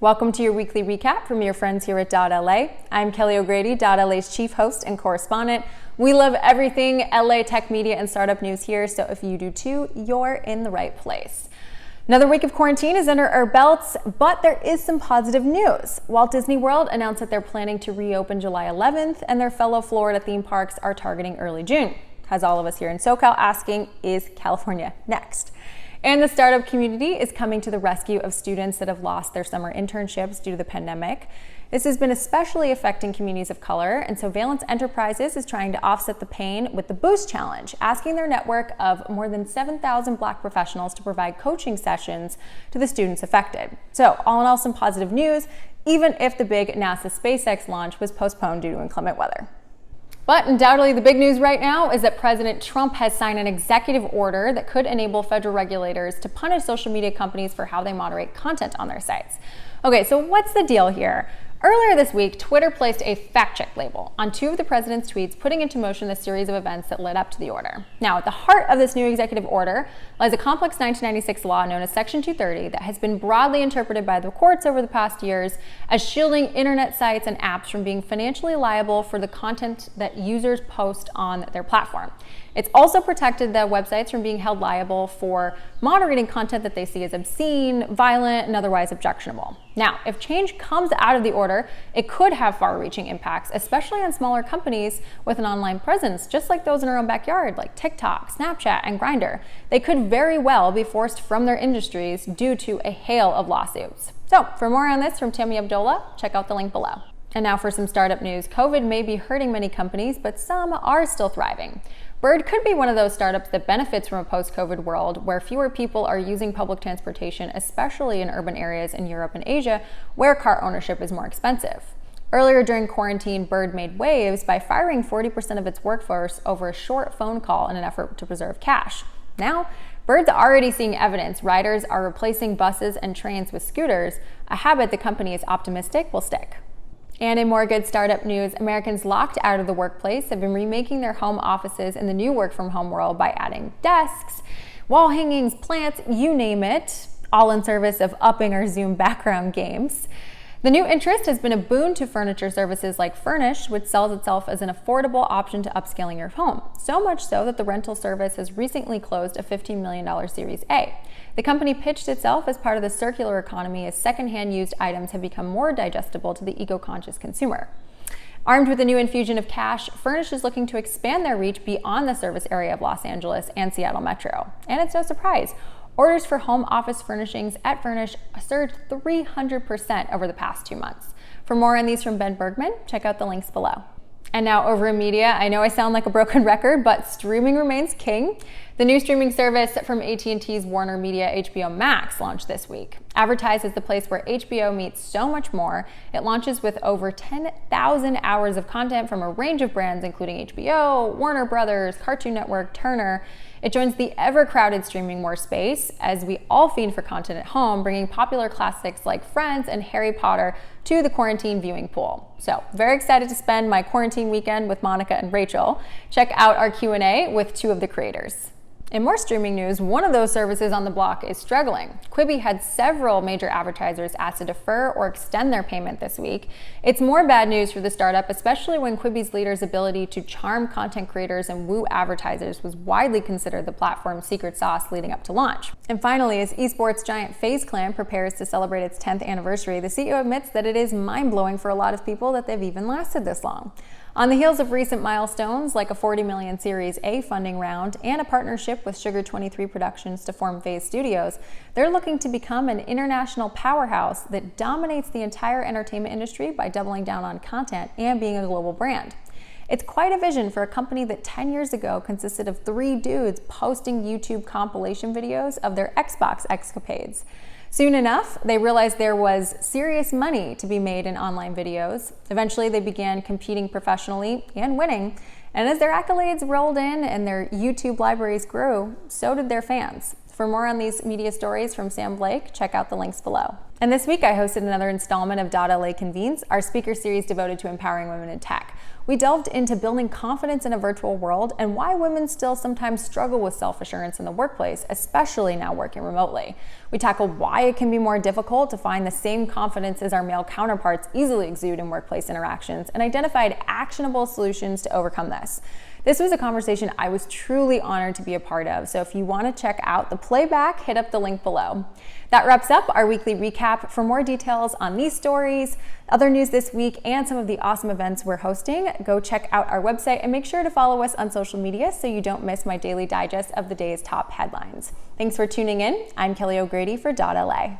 Welcome to your weekly recap from your friends here at dot.LA. I'm Kelly O'Grady, dot.LA's chief host and correspondent. We love everything LA tech media and startup news here, so if you do too, you're in the right place. Another week of quarantine is under our belts, but there is some positive news. Walt Disney World announced that they're planning to reopen July 11th, and their fellow Florida theme parks are targeting early June. Has all of us here in SoCal asking, is California next? And the startup community is coming to the rescue of students that have lost their summer internships due to the pandemic. This has been especially affecting communities of color, and so Valence Enterprises is trying to offset the pain with the Boost Challenge, asking their network of more than 7,000 Black professionals to provide coaching sessions to the students affected. So all in all, some positive news, even if the big NASA SpaceX launch was postponed due to inclement weather. But undoubtedly the big news right now is that President Trump has signed an executive order that could enable federal regulators to punish social media companies for how they moderate content on their sites. Okay, so what's the deal here? Earlier this week, Twitter placed a fact-check label on two of the president's tweets, putting into motion the series of events that led up to the order. Now, at the heart of this new executive order lies a complex 1996 law known as Section 230 that has been broadly interpreted by the courts over the past years as shielding internet sites and apps from being financially liable for the content that users post on their platform. It's also protected the websites from being held liable for moderating content that they see as obscene, violent, and otherwise objectionable. Now, if change comes out of the order, it could have far-reaching impacts, especially on smaller companies with an online presence, just like those in our own backyard, like TikTok, Snapchat, and Grindr. They could very well be forced from their industries due to a hail of lawsuits. So, for more on this from Tammy Abdullah, check out the link below. And now for some startup news. COVID may be hurting many companies, but some are still thriving. Bird could be one of those startups that benefits from a post-COVID world where fewer people are using public transportation, especially in urban areas in Europe and Asia, where car ownership is more expensive. Earlier during quarantine, Bird made waves by firing 40% of its workforce over a short phone call in an effort to preserve cash. Now, Bird's already seeing evidence riders are replacing buses and trains with scooters, a habit the company is optimistic will stick. And in more good startup news, Americans locked out of the workplace have been remaking their home offices in the new work-from-home world by adding desks, wall hangings, plants, you name it, all in service of upping our Zoom background games. The new interest has been a boon to furniture services like Fernish, which sells itself as an affordable option to upscaling your home. So much so that the rental service has recently closed a $15 million Series A. The company pitched itself as part of the circular economy as secondhand used items have become more digestible to the eco-conscious consumer. Armed with a new infusion of cash, Fernish is looking to expand their reach beyond the service area of Los Angeles and Seattle Metro. And it's no surprise. Orders for home office furnishings at Fernish surged 300% over the past 2 months. For more on these from Ben Bergman, check out the links below. And now over in media, I know I sound like a broken record, but streaming remains king. The new streaming service from AT&T's Warner Media, HBO Max, launched this week. Advertised as the place where HBO meets so much more, it launches with over 10,000 hours of content from a range of brands, including HBO, Warner Brothers, Cartoon Network, Turner. It joins the ever-crowded streaming war space as we all fiend for content at home, bringing popular classics like Friends and Harry Potter to the quarantine viewing pool. So, very excited to spend my quarantine weekend with Monica and Rachel. Check out our Q&A with two of the creators. In more streaming news, one of those services on the block is struggling. Quibi had several major advertisers asked to defer or extend their payment this week. It's more bad news for the startup, especially when Quibi's leader's ability to charm content creators and woo advertisers was widely considered the platform's secret sauce leading up to launch. And finally, as esports giant FaZe Clan prepares to celebrate its 10th anniversary, the CEO admits that it is mind-blowing for a lot of people that they've even lasted this long. On the heels of recent milestones like a $40 million Series A funding round and a partnership with Sugar 23 Productions to form FaZe Studios, they're looking to become an international powerhouse that dominates the entire entertainment industry by doubling down on content and being a global brand. It's quite a vision for a company that 10 years ago consisted of 3 dudes posting YouTube compilation videos of their Xbox escapades. Soon enough, they realized there was serious money to be made in online videos. Eventually, they began competing professionally and winning. And as their accolades rolled in and their YouTube libraries grew, so did their fans. For more on these media stories from Sam Blake, check out the links below. And this week, I hosted another installment of dot.LA Convenes, our speaker series devoted to empowering women in tech. We delved into building confidence in a virtual world and why women still sometimes struggle with self-assurance in the workplace, especially now working remotely. We tackled why it can be more difficult to find the same confidence as our male counterparts easily exude in workplace interactions, and identified actionable solutions to overcome this. This was a conversation I was truly honored to be a part of, so if you want to check out the playback, hit up the link below. That wraps up our weekly recap. For more details on these stories, other news this week, and some of the awesome events we're hosting, go check out our website and make sure to follow us on social media so you don't miss my daily digest of the day's top headlines. Thanks for tuning in. I'm Kelly O'Grady for dot.LA.